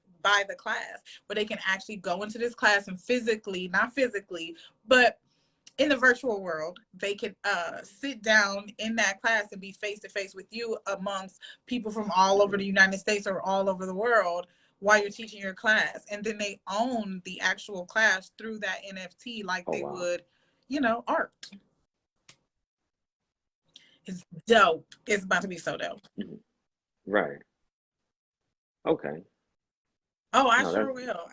class, where they can actually go into this class and not physically, but in the virtual world, they could sit down in that class and be face to face with you amongst people from all over the United States or all over the world while you're teaching your class. And then they own the actual class through that NFT like they would, art. It's dope. It's about to be so dope. Right. Okay. Oh, I sure will.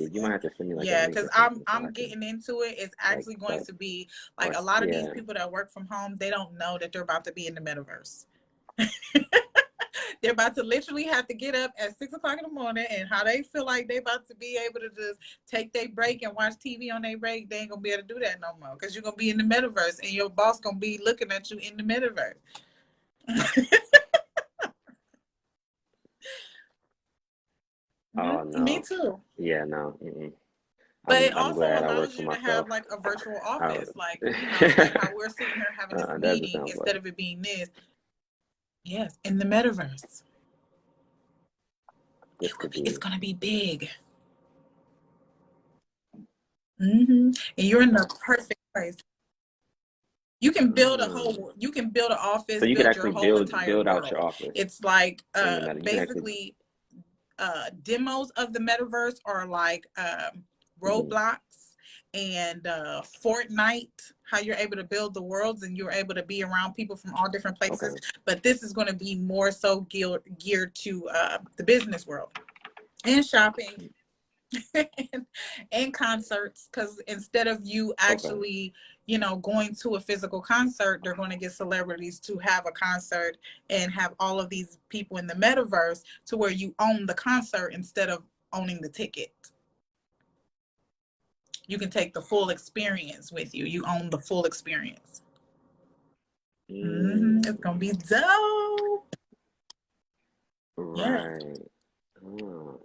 You might have to send me like yeah, because I'm getting into it. It's actually going to be like a lot of these people that work from home, they don't know that they're about to be in the metaverse. They're about to literally have to get up at 6 o'clock in the morning, and how they feel like they about to be able to just take their break and watch TV on their break, they ain't gonna be able to do that no more because you're gonna be in the metaverse and your boss gonna be looking at you in the metaverse. Oh no. Me too. Yeah, no. Mm-mm. But it also allows you to have like a virtual office, like like how we're sitting here having this meeting instead of it being this. Yes, in the metaverse. It's gonna be big. And you're in the perfect place. You can build you can build an office, so you could actually your whole entire build world. out your office. It's like basically demos of the metaverse are like Roblox and Fortnite, how you're able to build the worlds and you're able to be around people from all different places. But this is going to be more so geared to the business world and shopping. and concerts, because instead of you Okay. actually, going to a physical concert, they're going to get celebrities to have a concert and have all of these people in the metaverse to where you own the concert instead of owning the ticket. You can take the full experience with you. You own the full experience. It's gonna Mm, be dope. Yeah. right. Oh.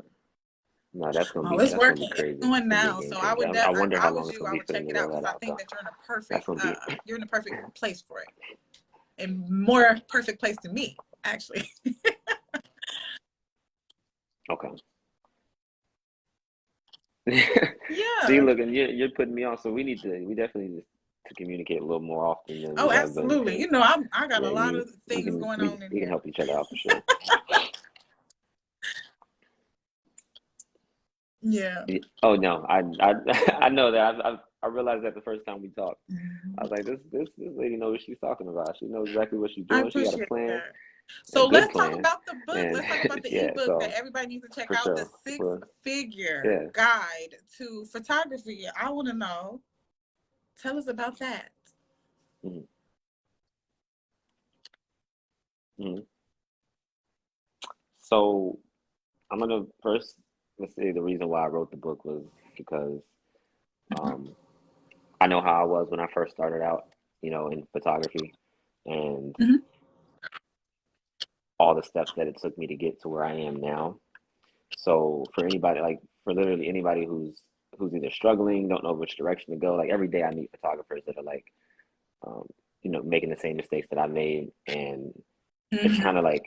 No, that's gonna Oh, be it's that's gonna be working. It's crazy. doing It's gonna be a now. game So I changer. would, I wonder if how I long was it's you, gonna I be would for them check to it out roll because that I out, think though. that That's gonna be you're in the perfect place for it, and more perfect place than me, actually. okay. See, Yeah. look, and you're putting me on, so we definitely need to communicate a little more often than we Oh, have been absolutely. because I got a yeah, lot you of we things can going we on in we can here. help each other out for sure. Yeah. Oh no, I I know that I realized that the first time we talked. I Mhm. was like, this lady knows what she's talking about. She knows exactly what she's I doing. She got a appreciate plan, that. a So good let's talk plan, about the book. and Let's talk about the yeah. ebook that So everybody needs to check for out, the sure, six for figure yeah. guide to photography. I want to know. Tell us about that. Mhm, mhm. So I'm gonna first let's say the reason why I wrote the book was because um, I know how I was when I first started out, in photography, and Hmm. all the steps that it took me to get to where I am now. So for anybody, like for literally anybody who's either struggling, don't know which direction to go, like every day I meet photographers that are like, um, making the same mistakes that I made, and it's Hmm. kind of like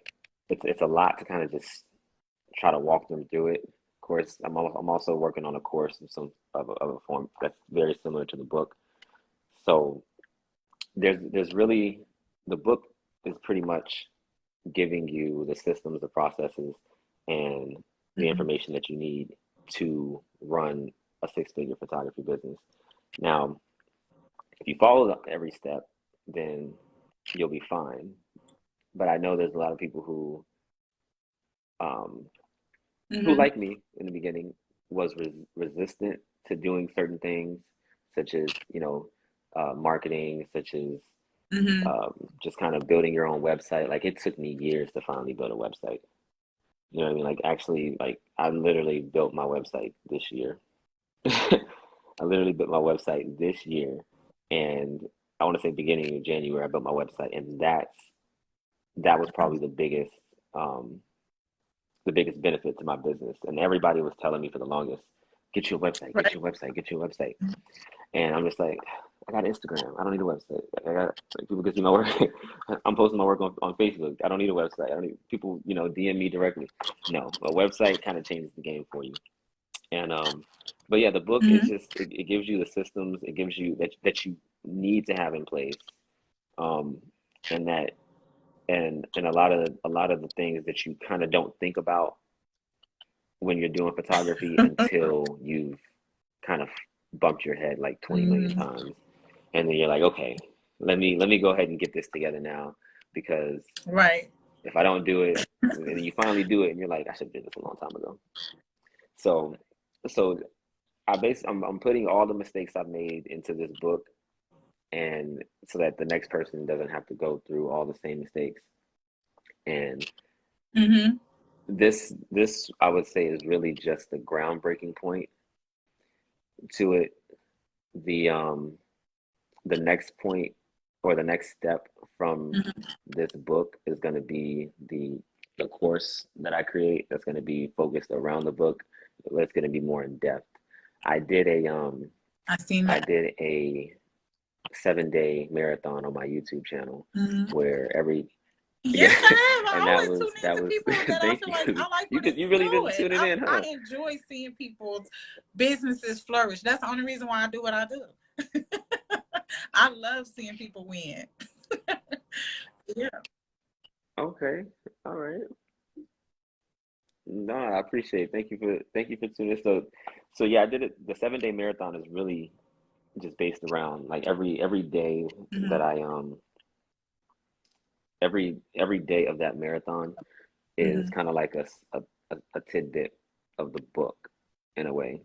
it's a lot to kind of just try to walk them through it. Of course, I'm also working on a course of some of a form that's very similar to the book. So there's really the book is pretty much giving you the systems, the processes, and the Hmm. information that you need to run a six-figure photography business. Now, if you follow every step, then you'll be fine. But I know there's a lot of people um, who, Hmm. like me in the beginning, was resistant to doing certain things, such as marketing, such as Hmm. just kind of building your own website. Like it took me years to finally build a website. You know what I mean? Like actually, like I literally built my website this year. I literally built my website this year, and I want to say beginning of January, I built my website, and that was probably um, the biggest benefit to my business. And everybody was telling me for the longest, get your website, get Right. your website, get your website. And I'm just like, I got Instagram. I don't need a website. I got like, people can see my work. I'm posting my work on Facebook. I don't need a website. I don't need people, DM me directly. No, a website kind of changes the game for you. And but yeah, the book is Hmm. just it gives you the systems. It gives you that you need to have in place. Um, and that and a lot of the things that you kind of don't think about when you're doing photography until you've kind of bumped your head like 20 million Hmm. times, and then you're like, okay, let me go ahead and get this together now, because Right. if I don't do it, and then you finally do it, and you're like, I should have did this a long time ago. So, so I'm putting all the mistakes I've made into this book, and so that the next person doesn't have to go through all the same mistakes. And Hmm. this I would say is really just the groundbreaking point to it. The next point or the next step from Hmm. this book is going to be the course that I create that's going to be focused around the book. It's going to be more in depth. I did a I seen I that. did a 7-day marathon on my YouTube channel Hmm. where every Yes, yeah, I have. I and that always was tune that into was people that I thank feel like you. I like You where this could you is really been going. tuning in, I huh? enjoy seeing people's businesses flourish. That's the only reason why I do what I do. I love seeing people win. Yeah. Okay, all right. No, I appreciate it. Thank you for tuning in. So yeah, I did it. The 7-day marathon is really just based around like every day that Hmm. every day of that marathon is Hmm. kind of like a tidbit of the book. in a way.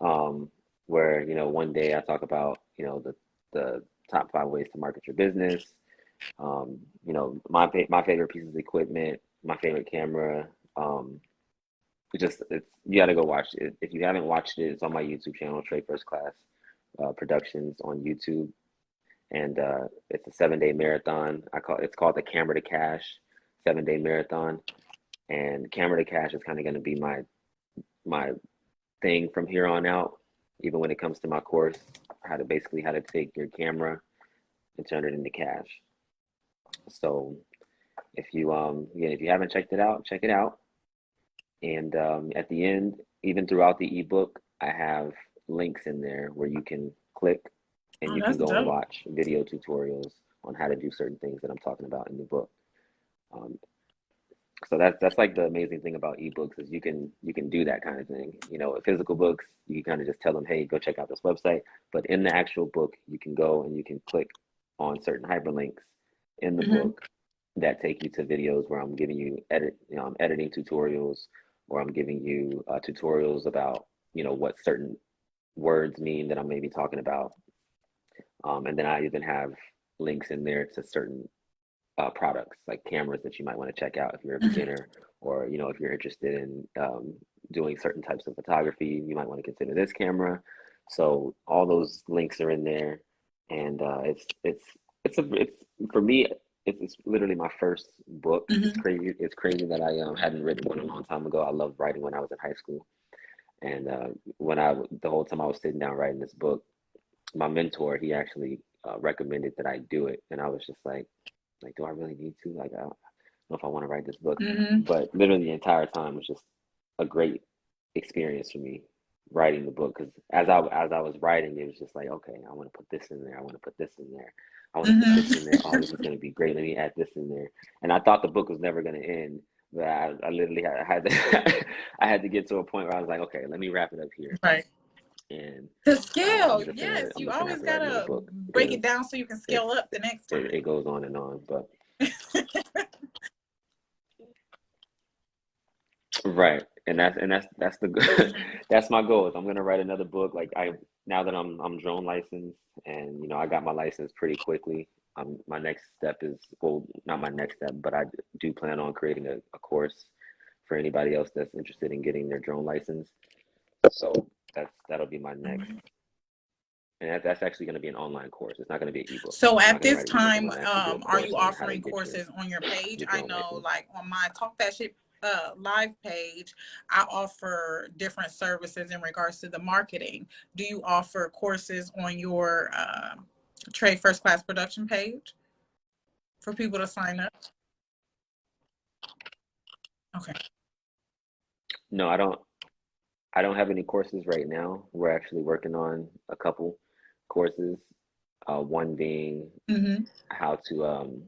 Um, where, one day I talk about, the top 5 ways to market your business. My favorite pieces of equipment, my favorite camera. It's you got to go watch it. If you haven't watched it, it's on my YouTube channel, Trey First Class Productions on YouTube, and it's a 7-day marathon. It's called the Camera to Cash 7-day marathon, and Camera to Cash is kind of going to be my thing from here on out. Even when it comes to my course, how to take your camera and turn it into cash. So if you haven't checked it out, check it out. And at the end, even throughout the ebook, I have links in there where you can click and you can that's go and dope. watch video tutorials on how to do certain things that I'm talking about in the book. Um, so that's like the amazing thing about ebooks is you can do that kind of thing. Physical books, you can kind of just tell them, hey, go check out this website. But in the actual book, you can go and you can click on certain hyperlinks in the Hmm. book that take you to videos where I'm giving you I'm editing tutorials, or I'm giving you tutorials about what certain words mean that I'm maybe talking about. And then I even have links in there to certain products like cameras that you might want to check out if you're a Hmm. beginner, or if you're interested in doing certain types of photography, you might want to consider this camera. So all those links are in there, and it's for me. It's literally my first book. It's Hmm. crazy. It's crazy that I hadn't written one a long time ago. I loved writing when I was in high school, and the whole time I was sitting down writing this book, my mentor, he actually recommended that I do it, and I was just like, do I really need to? Like, I don't know if I want to write this book. Hmm. But literally the entire time was just a great experience for me writing the book, because as I was writing, it was just like, okay, I want to put this in there. I want to put this in there. I want to put this in there. Oh, this is going to be great. Let me add this in there. And I thought the book was never going to end, but I literally had to I had to get to a point where I was like, okay, let me wrap it up here, Right. and To scale, yes, I'm you just gonna always have to write another gotta book break it because down so you can scale it's up the next time. it goes on and on. But right, and that's the that's my goal. Is I'm gonna write another book. Like, now that I'm drone licensed, and I got my license pretty quickly. My next step is, well, not my next step, but I do plan on creating a course for anybody else that's interested in getting their drone license. So that'll be my next, Mhm. and that's actually going to be an online course. It's not going to be an ebook. So I'm not at going to this write an ebook. I'm time, going to actually do a are course you on how to offering get your courses on your page? your I drone know, license. like on my Talk That Shit live page, I offer different services in regards to the marketing. Do you offer courses on your Trade First Class production page for people to sign up? Okay. No, I don't have any courses right now. We're actually working on a couple courses. One being Mm-hmm. how to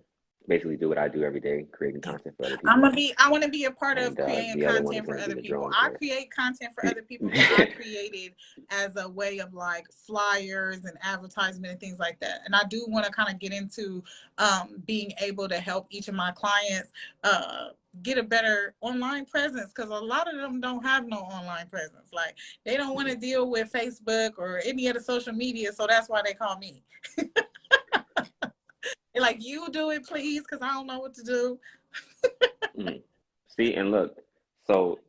basically do what I do every day, creating Yeah. content for other people, I want to be a part of and creating the other one is content going for to be other the people. drone I course. create content for other people, but I created as a way of like flyers and advertisement and things like that. And I do want to kind of get into being able to help each of my clients get a better online presence, because a lot of them don't have no online presence. Like, they don't want to deal with Facebook or any other social media, so that's why they call me. They're like, you do it, please, because I don't know what to do. Mhm. See, and look, so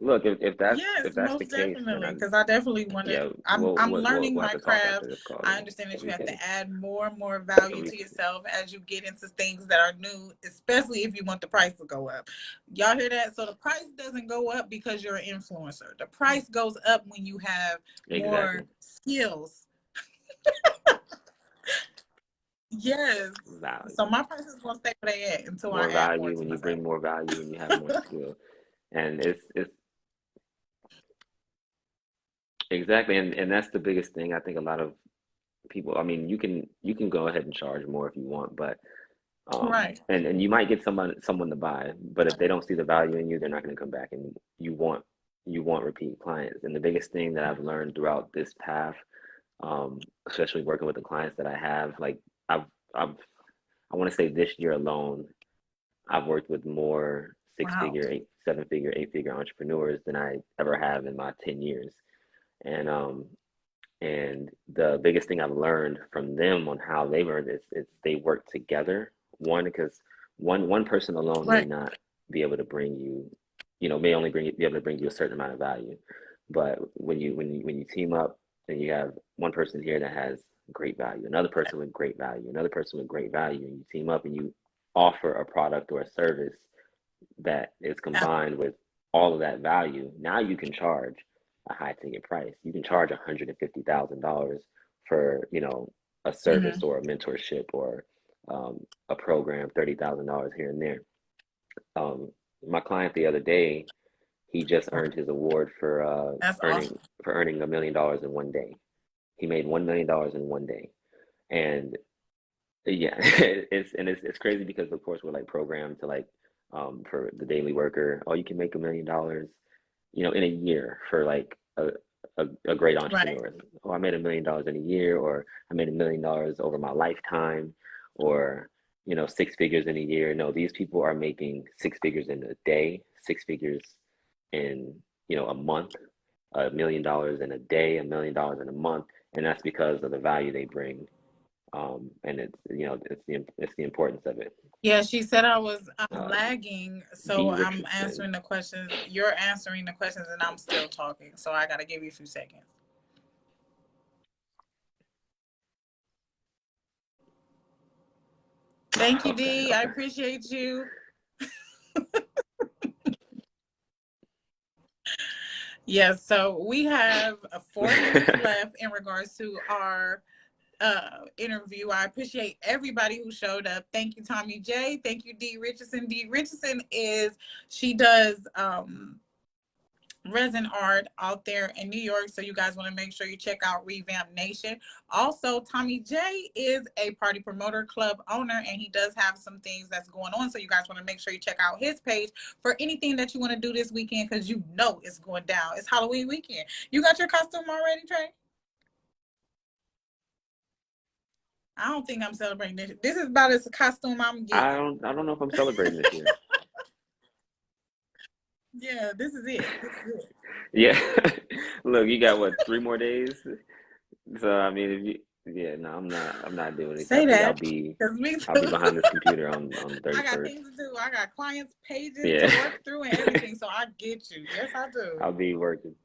look, Yes, if that's the most case, then definitely. Because I definitely want to. yeah, I'm learning we'll have my to talk craft. after this call, I then, understand so that you we have to can add more and more so value we to yourself as you get into things that are new, especially if you want the price to go up. Y'all hear that? So the price doesn't go up because you're an influencer. The price goes up when you have more exactly skills. Yes. So value. my price is gonna stay where they at until I More add more value to when you myself. bring more value and you have more skill. And it's exactly, and that's the biggest thing. I think a lot of people, I mean, you can go ahead and charge more if you want, but Right. and you might get someone to buy, but if they don't see the value in you, they're not going to come back, and you want repeat clients. And the biggest thing that I've learned throughout this path, especially working with the clients that I have, like, I've I've I want to say this year alone, I've worked with more Wow. seven-figure, eight-figure entrepreneurs than I ever have in my 10 years. And and the biggest thing I've learned from them on how they've earned this is they work together. One, because one person alone may Right. not be able to bring you, may only be able to bring you a certain amount of value. But when you team up and you have one person here that has great value, another person with great value, another person with great value, and you team up and you offer a product or a service that is combined with all of that value, now you can charge a high ticket price. You can charge $150,000 for, a service or a mentorship or a program, $30,000 here and there. My client the other day, he just earned his award for That's earning awesome. $1 million in one day. He made $1 million in one day, and yeah, it's crazy because of course we're like programmed to like for the daily worker, oh, you can make $1 million, in a year for like a great Right. entrepreneur. Oh, I made $1 million in a year, or I made $1 million over my lifetime, or six figures in a year. No, these people are making six figures in a day, six figures in a month, $1 million in a day, $1 million in a month, and that's because of the value they bring. And it's the importance of it. Yeah, she said I was Uh, lagging, so D. I'm Richardson. answering the questions. You're answering the questions, and I'm still talking. So I got to give you a few seconds. Thank you, Okay, D. I okay. appreciate you. Yes, so we have 4 minutes left in regards to our interview. I appreciate everybody who showed up. Thank you, Tommy J. Thank you, D. Richardson. D. Richardson she does resin art out there in New York. So you guys want to make sure you check out Revamp Nation. Also, Tommy J is a Party Promoter Club owner, and he does have some things that's going on. So you guys want to make sure you check out his page for anything that you want to do this weekend, because it's going down. It's Halloween weekend. You got your costume already, Trey? I don't think I'm celebrating this. This is about as a costume I'm getting. I don't know if I'm celebrating this year. Yeah, this is it. Yeah. Look, you got what, 3 more days? So I mean, no, I'm not doing it. I Say think that. Me I'll be too. behind this computer on the I got 31st. things to do. I got clients' pages Yeah. to work through and everything. So I get you. Yes, I do. I'll be working.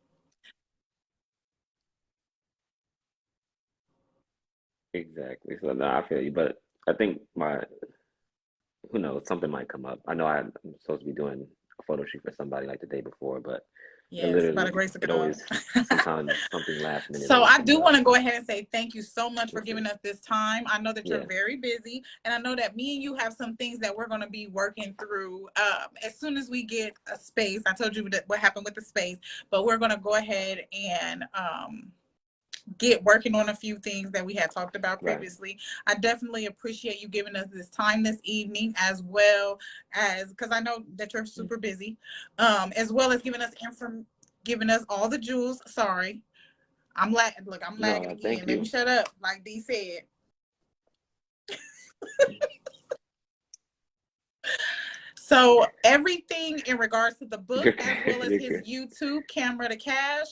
Exactly. So no, I feel you, but I think who knows, something might come up. I know I'm supposed to be doing a photo shoot for somebody like the day before, but Yes, by the grace of it God. always, sometimes something last minute So always I comes do up. want to go ahead and say thank you so much for We'll see. giving us this time. I know that you're Yeah. very busy, and I know that me and you have some things that we're going to be working through as soon as we get a space. I told you what happened with the space, but we're going to go ahead and get working on a few things that we had talked about Right. previously. I definitely appreciate you giving us this time this evening, as well as, because I know that you're super busy, as well as giving us all the jewels. Sorry, I'm lagging. Look, I'm lagging No, again. thank Let me you. shut up, like D said. So everything in regards to the book, as well as You're his good. YouTube Camera to Cash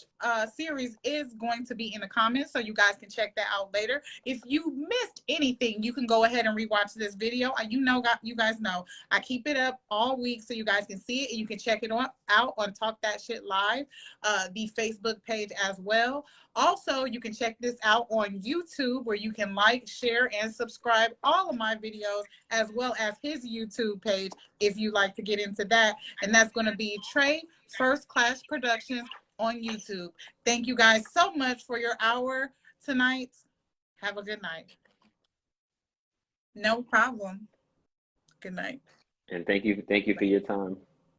series, is going to be in the comments, so you guys can check that out later. If you missed anything, you can go ahead and rewatch this video. You guys know I keep it up all week so you guys can see it, and you can check it out on Talk That Shit Live, the Facebook page as well. Also, you can check this out on YouTube, where you can like, share, and subscribe all of my videos, as well as his YouTube page if you like to get into that. And that's going to be Trey First Class Productions on YouTube. Thank you guys so much for your hour tonight. Have a good night. No problem. Good night. And thank you for your time.